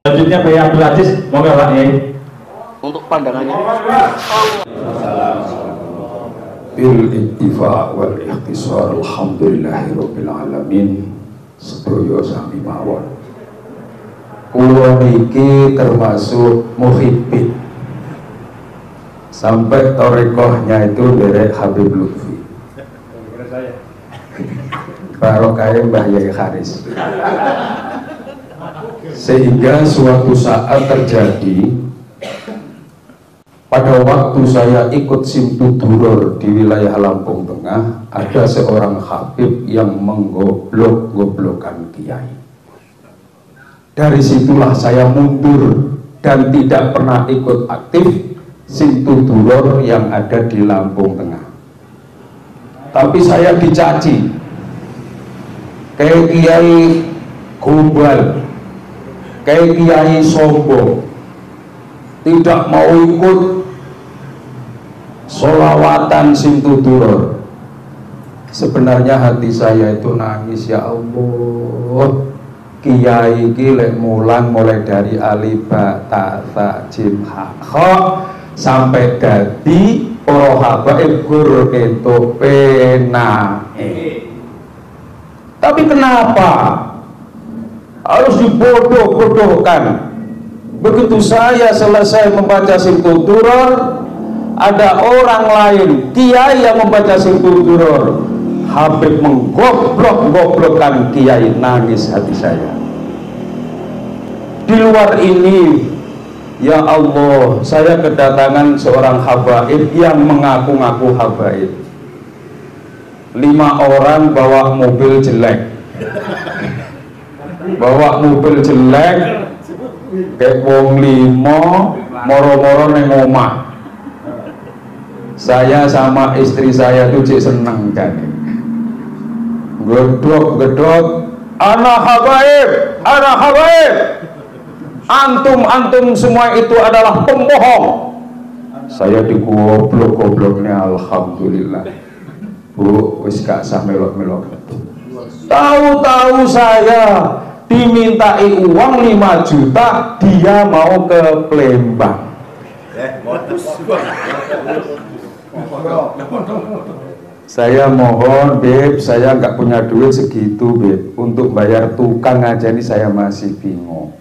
Selanjutnya Pak Abdul Aziz, moga Pak Yai. Untuk pandangannya. Bil ittifa wal ikhtisar alhamdulillahirabbil alamin. Sedaya sami mawon. Kula niki termasuk muhibbin. Sampai torekohnya itu dari Habib Lutfi. Barokah Mbah Yai Haris. Sehingga suatu saat terjadi pada waktu saya ikut Simtuduror di wilayah Lampung Tengah, ada seorang habib yang menggoblok-goblokan kiai. Dari situlah saya mundur dan tidak pernah ikut aktif Simtuduror yang ada di Lampung Tengah. Tapi saya dicaci kayak kiai gombal, kayak kiai sombong, tidak mau ikut sholawatan Simtuduror. Sebenarnya hati saya itu nangis, ya Allah, kiai iki lek mulang mulai dari alif ba ta jim ha kha sampai dadi para habaib gur entuk penae. Tapi kenapa harus dibodoh-bodohkan? Begitu saya selesai membaca Simtuduror, ada orang lain kiai yang membaca Simtuduror, Habib menggoblok-goblokkan kiai. Nangis hati saya. Di luar ini, ya Allah, saya kedatangan seorang habaib yang mengaku-ngaku habaib. 5 orang bawa mobil jelek, bawa mobil jelek kayak wong 5 moro-moro neng omah. Saya sama istri saya tuh cik seneng kan, gedok anak habaib, antum semua itu adalah pembohong. Saya digoblok-gobloknya, alhamdulillah. Bu, wis gak sah melok-melok. Tahu-tahu saya dimintai uang 5 juta, dia mau ke Palembang. Saya mohon, Beb, saya nggak punya duit segitu, Beb. Untuk bayar tukang aja nih saya masih bingung.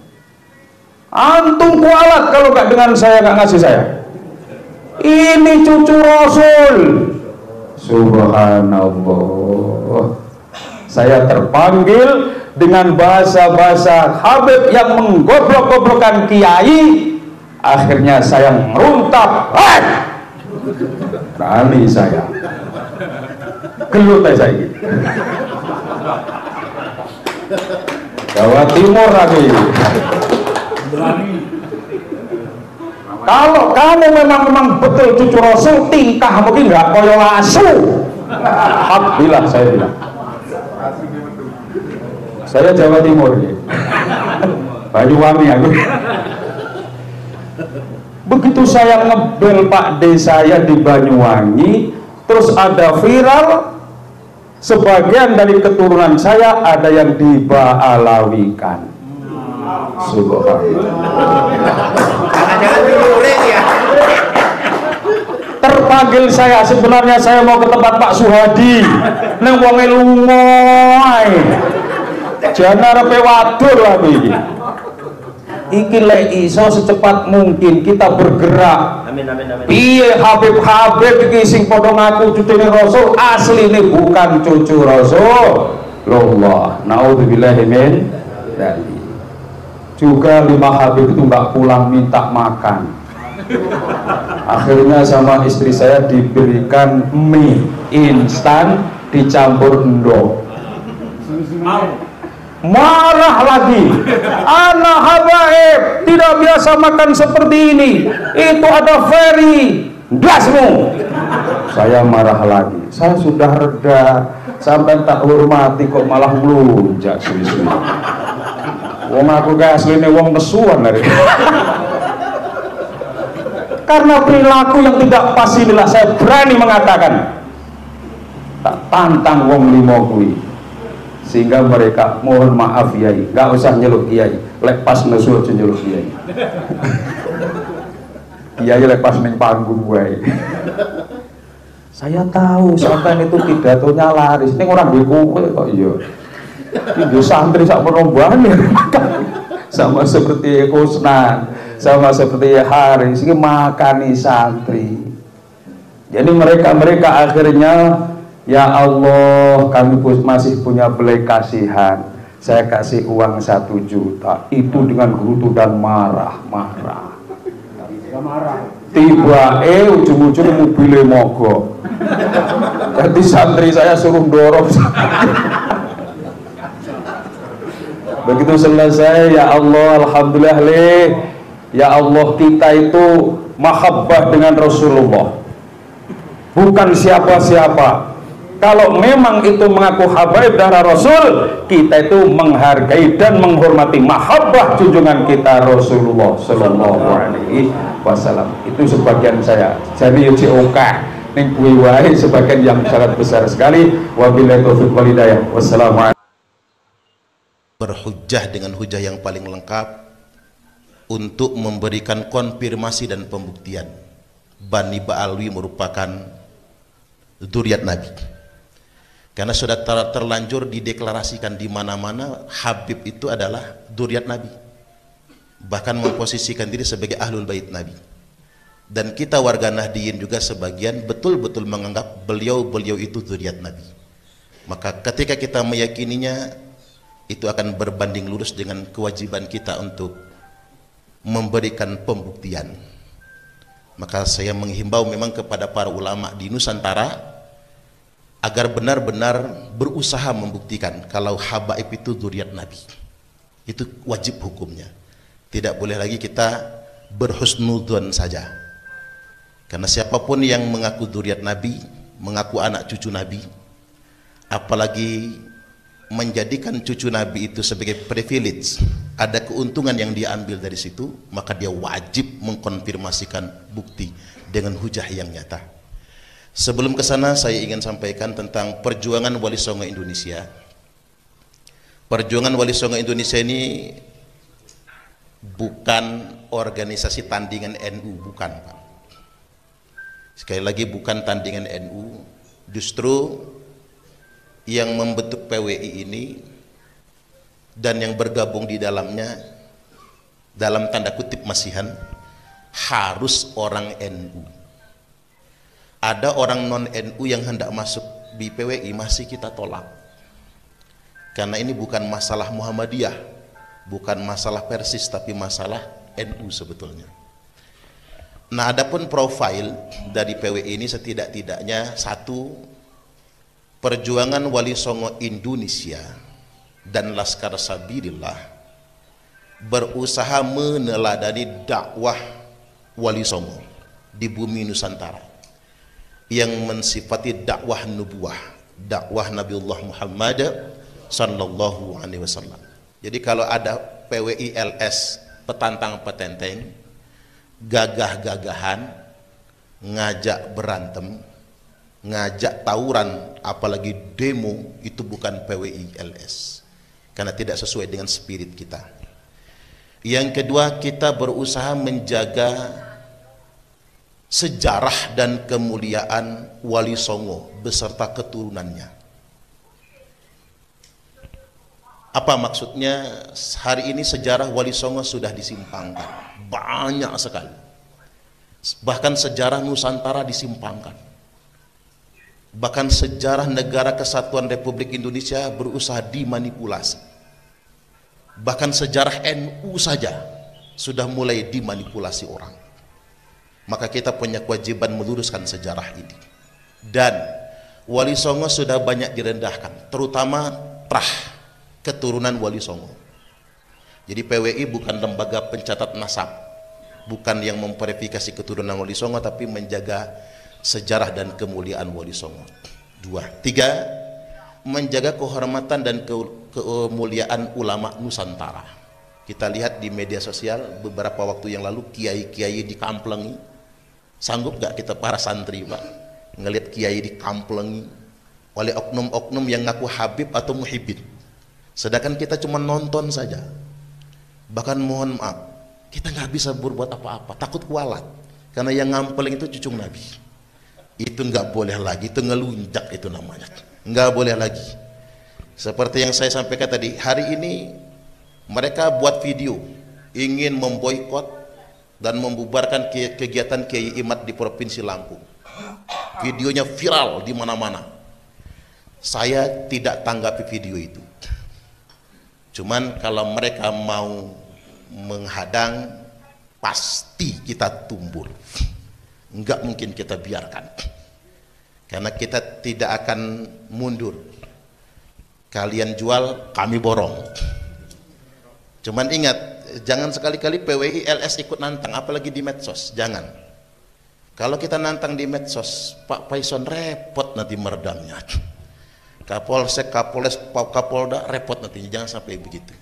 Antum kualat kalau nggak dengan saya, nggak ngasih saya. Ini cucu Rasul. Subhanallah. Saya terpanggil dengan bahasa-bahasa Habib yang menggoblok-goblokkan kiai. Akhirnya saya meruntap, berani saya gelut saya gitu. Jawa Timur lagi. Kalau kamu memang betul cucu Rasul, tingkah mungkin nggak koyo asu. Alhamdulillah saya bilang. Saya Jawa Timur ya. Banyuwangi aku. Begitu saya ngebel Pak D saya di Banyuwangi, terus ada viral, sebagian dari keturunan saya ada yang diba'alawikan. Terpanggil saya, sebenarnya saya mau ke tempat Pak Suhadi, neng wonge lungoy, jangan arepe wadur aku iki. Iki lek iso secepat mungkin kita bergerak. Amin. Piye Habib iki sing padha ngaku cucune Rasul, asline bukan cucu Rasul. Loh, naudzubillahi min dzalik. Juga 5 Habib itu nggak pulang minta makan. Akhirnya sama istri saya diberikan mie instan dicampur endok. Marah lagi, anak habaib tidak biasa makan seperti ini, itu ada ferry gasmu. Saya marah lagi, saya sudah reda, sampai tak hormati kok malah melunjak suwi-suwi. Wong aku kayak aslinya wong nesuan dari. Karena perilaku yang tidak pas inilah saya berani mengatakan, tak tantang wong limo kuwi. Sehingga mereka mohon maaf Yai, nggak usah nyeluk Kiai, lepas nusul nyeluk Kiai. Kiai lepas ning panggung wae. Saya tahu sampean itu pidatonya laris, ning ora duwe kowe kok iya. Iki santri sak perombaan sama seperti Kusnan, sama seperti Haris, ini makani santri. Jadi mereka akhirnya, ya Allah, kami masih punya belas kasihan. Saya kasih uang 1 juta, itu dengan gerutu dan marah-marah. Tiba ujung-ujung mobilnya mogok. Jadi santri saya suruh dorong. Begitu selesai, ya Allah, alhamdulillah ya Allah, kita itu mahabbah dengan Rasulullah, bukan siapa-siapa. Kalau memang itu mengaku habaib darah Rasul, kita itu menghargai dan menghormati mahabbah junjungan kita Rasulullah Sallallahu Alaihi Wasallam. Itu sebagian saya. Jadi YCOK ning kuwi wae sebagian yang sangat besar sekali. Wabillahi taufiq wal hidayah. Wassalamualaikum. Berhujjah dengan hujah yang paling lengkap untuk memberikan konfirmasi dan pembuktian Bani Ba'alwi merupakan zuriat Nabi, karena sudah terlanjur dideklarasikan di mana-mana Habib itu adalah zuriat Nabi, bahkan memposisikan diri sebagai ahlul bait Nabi. Dan kita warga Nahdiyin juga sebagian betul-betul menganggap beliau itu zuriat Nabi. Maka ketika kita meyakininya, itu akan berbanding lurus dengan kewajiban kita untuk memberikan pembuktian. Maka saya menghimbau memang kepada para ulama di Nusantara agar benar-benar berusaha membuktikan kalau habaib itu zuriat Nabi. Itu wajib hukumnya. Tidak boleh lagi kita berhusnudzon saja. Karena siapapun yang mengaku zuriat Nabi, mengaku anak cucu Nabi, apalagi menjadikan cucu Nabi itu sebagai privilege, ada keuntungan yang dia ambil dari situ, maka dia wajib mengkonfirmasikan bukti dengan hujah yang nyata. Sebelum ke sana, saya ingin sampaikan tentang perjuangan Wali Songo Indonesia. Perjuangan Wali Songo Indonesia ini bukan organisasi tandingan NU, bukan Pak. Sekali lagi bukan tandingan NU, justru yang membentuk PWI ini dan yang bergabung di dalamnya dalam tanda kutip masihan harus orang NU. Ada orang non NU yang hendak masuk di PWI masih kita tolak, karena ini bukan masalah Muhammadiyah, bukan masalah Persis, tapi masalah NU sebetulnya. Nah, adapun profil dari PWI ini setidak-tidaknya satu, perjuangan Wali Songo Indonesia dan Laskar Sabilillah berusaha meneladani dakwah Wali Songo di bumi Nusantara yang mensifati dakwah nubuah, dakwah Nabiullah Muhammad sallallahu alaihi wasallam. Jadi kalau ada PWI LS petantang petenteng, gagah-gagahan, ngajak berantem, ngajak tawuran, apalagi demo, itu bukan PWI LS, karena tidak sesuai dengan spirit kita. Yang kedua, kita berusaha menjaga sejarah dan kemuliaan Wali Songo beserta keturunannya. Apa maksudnya? Hari ini sejarah Wali Songo sudah disimpangkan banyak sekali, bahkan sejarah Nusantara disimpangkan. Bahkan sejarah Negara Kesatuan Republik Indonesia berusaha dimanipulasi. Bahkan sejarah NU saja sudah mulai dimanipulasi orang. Maka kita punya kewajiban meluruskan sejarah ini. Dan Wali Songo sudah banyak direndahkan, terutama keturunan Wali Songo. Jadi PWI bukan lembaga pencatat nasab, bukan yang memverifikasi keturunan Wali Songo, tapi menjaga sejarah dan kemuliaan Wali Songo. 2, 3, menjaga kehormatan dan kemuliaan ulama Nusantara. Kita lihat di media sosial beberapa waktu yang lalu kiai-kiai dikamplengi, Sanggup gak kita para santri Pak ngelihat kiai dikamplengi oleh oknum-oknum yang ngaku Habib atau Muhibbin, sedangkan kita cuma nonton saja. Bahkan mohon maaf, kita nggak bisa berbuat apa-apa, takut kualat, karena yang ngampling itu cucung Nabi. Itu nggak boleh lagi, itu ngelunjak, itu namanya nggak boleh lagi. Seperti yang saya sampaikan tadi, hari ini mereka buat video ingin memboikot dan membubarkan kegiatan Kiai Imad di Provinsi Lampung. Videonya viral di mana-mana. Saya tidak tanggapi video itu. Cuman kalau mereka mau menghadang, pasti kita tumbur. Enggak mungkin kita biarkan. Karena kita tidak akan mundur. Kalian jual, kami borong. Cuman ingat, jangan sekali-kali PWI LS ikut nantang, apalagi di medsos. Jangan. Kalau kita nantang di medsos, Pak Faison repot nanti meredamnya. Kapolsek, Kapolres, Kapolda repot nanti. Jangan sampai begitu.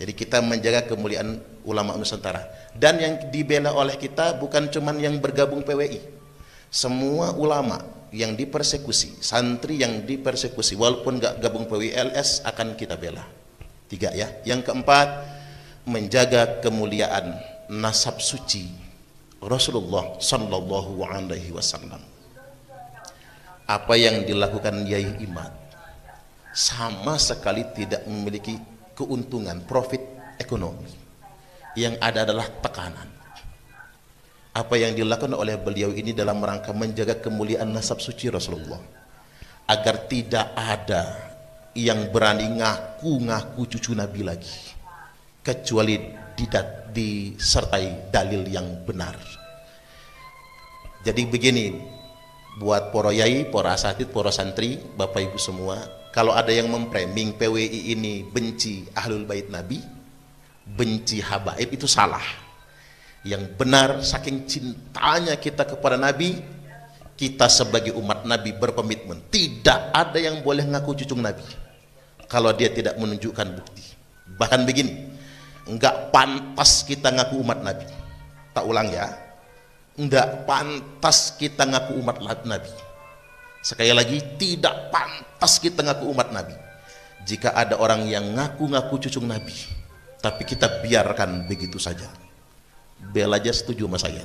Jadi kita menjaga kemuliaan ulama Nusantara. Dan yang dibela oleh kita bukan cuman yang bergabung PWI. Semua ulama yang dipersekusi, santri yang dipersekusi, walaupun gak gabung PWI LS, akan kita bela. 3 ya. Yang keempat, menjaga kemuliaan nasab suci Rasulullah Sallallahu Alaihi Wasallam. Apa yang dilakukan Yai Imad sama sekali tidak memiliki keuntungan, profit ekonomi. Yang ada adalah tekanan. Apa yang dilakukan oleh beliau ini dalam rangka menjaga kemuliaan nasab suci Rasulullah, agar tidak ada yang berani ngaku-ngaku cucu Nabi lagi, kecuali disertai dalil yang benar. Jadi begini, buat para yai, para asatid, para santri, bapak ibu semua, kalau ada yang memframing PWI ini benci ahlul bait Nabi, benci habaib, itu salah. Yang benar, saking cintanya kita kepada Nabi, kita sebagai umat Nabi berkomitmen tidak ada yang boleh ngaku cucung Nabi kalau dia tidak menunjukkan bukti. Bahkan begini, enggak pantas kita ngaku umat Nabi. Tak ulang ya, enggak pantas kita ngaku umat Nabi. Sekali lagi, tidak pantas kita ngaku umat Nabi. Jika ada orang yang ngaku-ngaku cucung Nabi, tapi kita biarkan begitu saja. Bel aja setuju sama saya.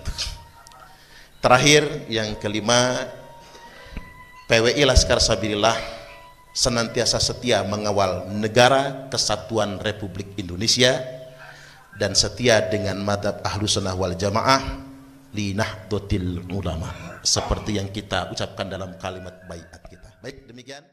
Terakhir, yang kelima, PWI Laskar Sabilillah senantiasa setia mengawal negara kesatuan Republik Indonesia dan setia dengan madhab Ahlus Sunnah wal Jamaah li nahdlatil ulama, seperti yang kita ucapkan dalam kalimat baiat kita. Baik, demikian.